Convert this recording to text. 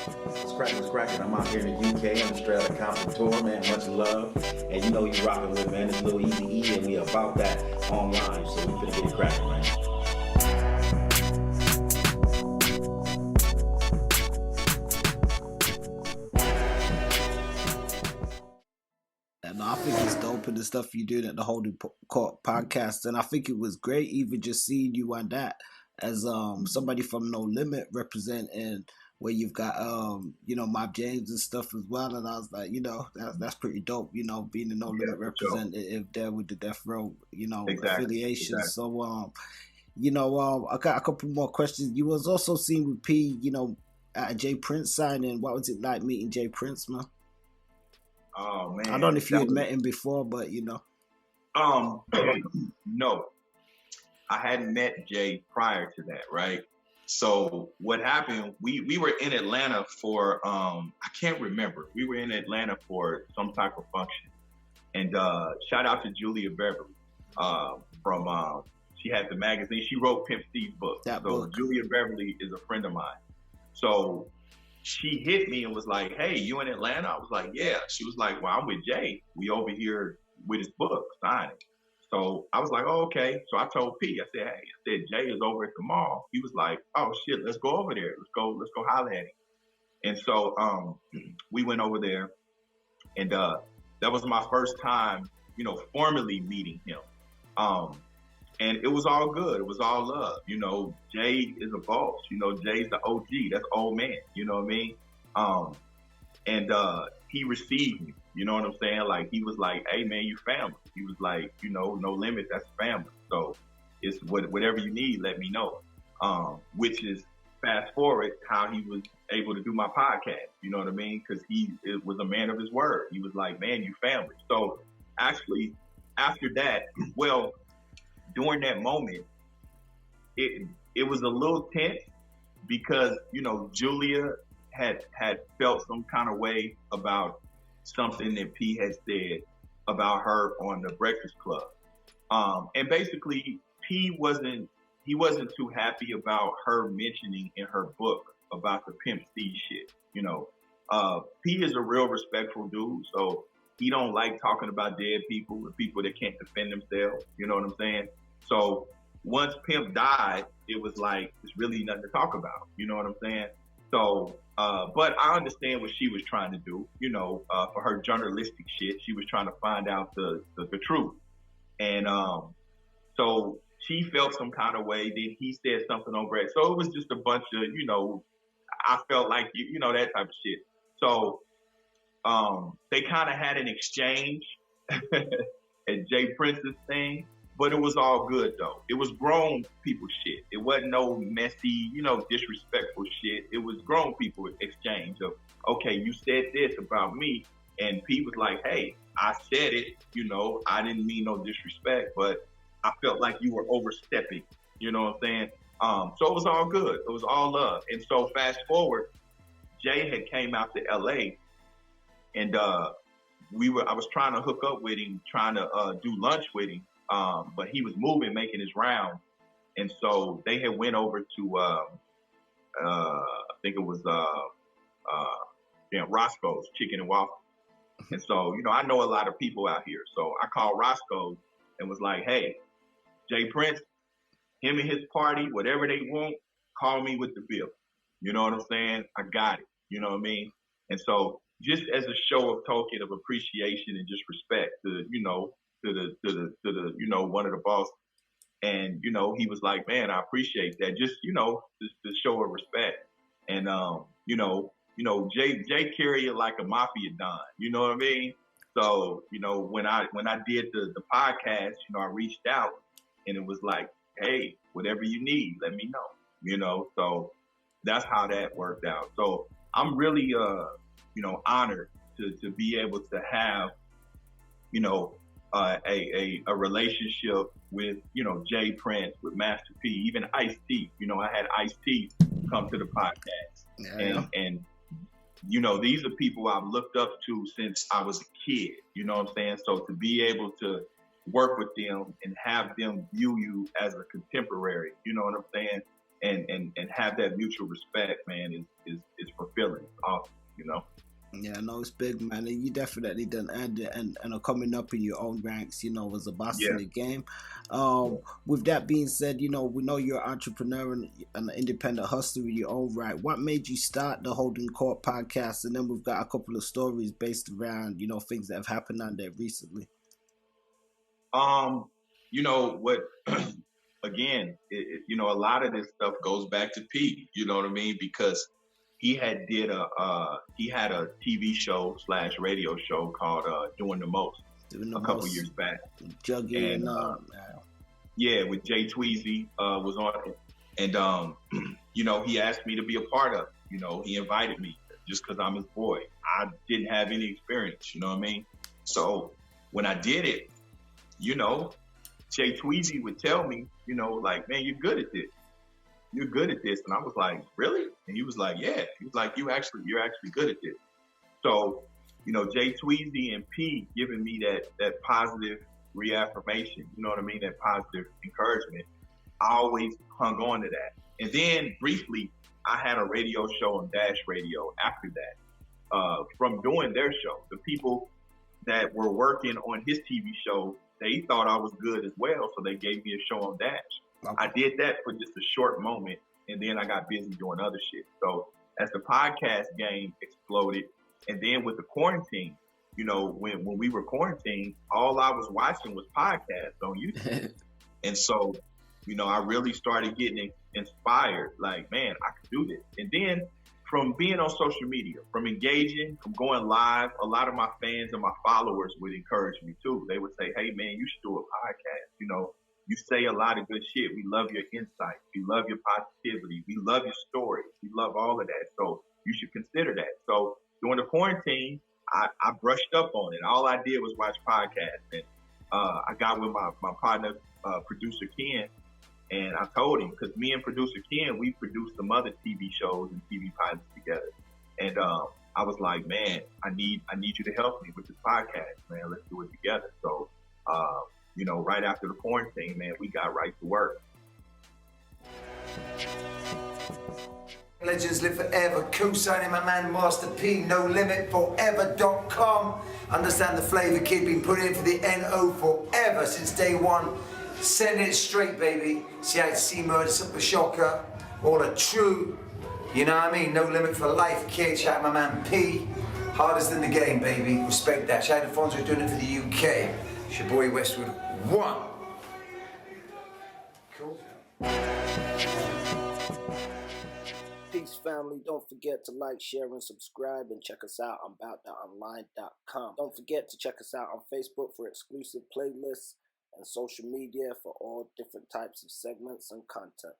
What's cracking? I'm out here in the UK. I'm straight out of Compton tour, man. Much love. And you know you rocking with, man. It's Lil Easy E, and we about that online. So we finna get it cracking, man. And I think it's dope and the stuff you did at the Holdin Court Podcast. And I think it was great even just seeing you on that as somebody from No Limit representing where you've got Mob James and stuff as well. And I was like, that's pretty dope, being a No Limit representative there with the Death Row, affiliation. Exactly. So I got a couple more questions. You was also seen with P, at a Jay Prince signing. What was it like meeting Jay Prince, man? Oh man, I don't know if you had met him before, but no, I hadn't met Jay prior to that, right? So what happened? We were in Atlanta for I can't remember. We were in Atlanta for some type of function, and shout out to Julia Beverly from she had the magazine. She wrote Pimp C's book. So Julia Beverly is a friend of mine. So she hit me and was like, "Hey, you in Atlanta?" I was like, "Yeah." She was like, "Well, I'm with Jay. We over here with his book signing." So I was like, "Oh, okay." So I told P, I said, "Hey," Jay is over at the mall. He was like, "Oh shit, let's go over there. Let's go holler at him." And so we went over there, and that was my first time, formally meeting him. And it was all good. It was all love. Jay is a boss. Jay's the OG. That's old man. You know what I mean? And he received me. You know what I'm saying? Like, he was like, "Hey, man, you family." He was like, No Limit, that's family. So it's whatever you need, let me know. Which is, fast forward, how he was able to do my podcast. You know what I mean? Because he was a man of his word. He was like, "Man, you family." So actually, after that, well, during that moment, it was a little tense because, Julia had felt some kind of way about something that P had said about her on the Breakfast Club. And basically, P wasn't too happy about her mentioning in her book about the Pimp C shit. P is a real respectful dude, so he don't like talking about dead people or people that can't defend themselves. You know what I'm saying? So once Pimp died, it was like, it's really nothing to talk about. You know what I'm saying? So, but I understand what she was trying to do, for her journalistic shit. She was trying to find out the truth. And so she felt some kind of way. Then he said something on Brett. So it was just a bunch of, I felt like, that type of shit. So they kind of had an exchange at Jay Prince's thing. But it was all good, though. It was grown people shit. It wasn't no messy, disrespectful shit. It was grown people exchange of, "Okay, you said this about me." And P was like, "Hey, I said it, I didn't mean no disrespect, but I felt like you were overstepping." You know what I'm saying? So it was all good. It was all love. And so fast forward, Jay had came out to LA, and I was trying to hook up with him, trying to do lunch with him. But he was moving, making his round. And so they had went over to, I think it was Roscoe's Chicken and Waffle. And so, I know a lot of people out here. So I called Roscoe's and was like, "Hey, Jay Prince, him and his party, whatever they want, call me with the bill." You know what I'm saying? I got it. You know what I mean? And so just as a show of token of appreciation and just respect to, to the one of the bosses. And, he was like, "Man, I appreciate that." Just, just the show of respect. And, Jay carry it like a mafia don, you know what I mean? So, when I did the podcast, I reached out and it was like, "Hey, whatever you need, let me know," So that's how that worked out. So I'm really, honored to be able to have, a relationship with, Jay Prince, with Master P, even Ice-T. I had Ice-T come to the podcast. Yeah. And these are people I've looked up to since I was a kid. You know what I'm saying? So to be able to work with them and have them view you as a contemporary, you know what I'm saying? And have that mutual respect, man, is fulfilling. It's awesome, you know. Yeah, no, it's big, man. And you definitely done earned it and are coming up in your own ranks, you know, as a boss in the game. With that being said, you know, we know you're an entrepreneur and an independent hustler in your own right. What made you start the Holdin Court Podcast? And then we've got a couple of stories based around, you know, things that have happened on there recently. You know what? Again, you know, a lot of this stuff goes back to Pete. You know what I mean? Because he had a TV show / radio show called Doin The Most a couple years back. Juggy and yeah, with Jay Tweezy was on it, and you know, he asked me to be a part of it. You know, he invited me just because I'm his boy. I didn't have any experience. You know what I mean? So when I did it, you know, Jay Tweezy would tell me, you know, like, man, you're good at this. You're good at this. And I was like, really? And he was like, yeah. He was like, you're actually good at this. So, you know, Jay Tweezy and P giving me that positive reaffirmation, you know what I mean? That positive encouragement. I always hung on to that. And then briefly, I had a radio show on Dash Radio after that, from doing their show. The people that were working on his TV show, they thought I was good as well. So they gave me a show on Dash. Okay. I did that for just a short moment, and then I got busy doing other shit. So as the podcast game exploded, and then with the quarantine, you know, when we were quarantined, all I was watching was podcasts on YouTube. And so, you know, I really started getting inspired, like, man, I could do this. And then from being on social media, from engaging, from going live, a lot of my fans and my followers would encourage me too. They would say, hey, man, you should do a podcast. You know, you say a lot of good shit. We love your insight. We love your positivity. We love your stories. We love all of that. So you should consider that. So during the quarantine, I brushed up on it. All I did was watch podcasts. And I got with my partner, producer Ken, and I told him, because me and producer Ken, we produced some other TV shows and TV pilots together. And I was like, man, I need you to help me with this podcast, man. Let's do it together. So, you know, right after the quarantine, man, we got right to work. Legends live forever. Co-signing my man Master P. No limit forever.com. Understand the flavor, kid. Been put in for the NO forever since day one. Send it straight, baby. CIC murder, super shocker. All are true. You know what I mean? No limit for life, kid. Shout out my man P. Hardest in the game, baby. Respect that. Shout out to Fonzo doing it for the UK. It's your boy Westwood 1. Cool. Peace, family. Don't forget to like, share, and subscribe, and check us out on aboutthatonline.com. Don't forget to check us out on Facebook for exclusive playlists and social media for all different types of segments and content.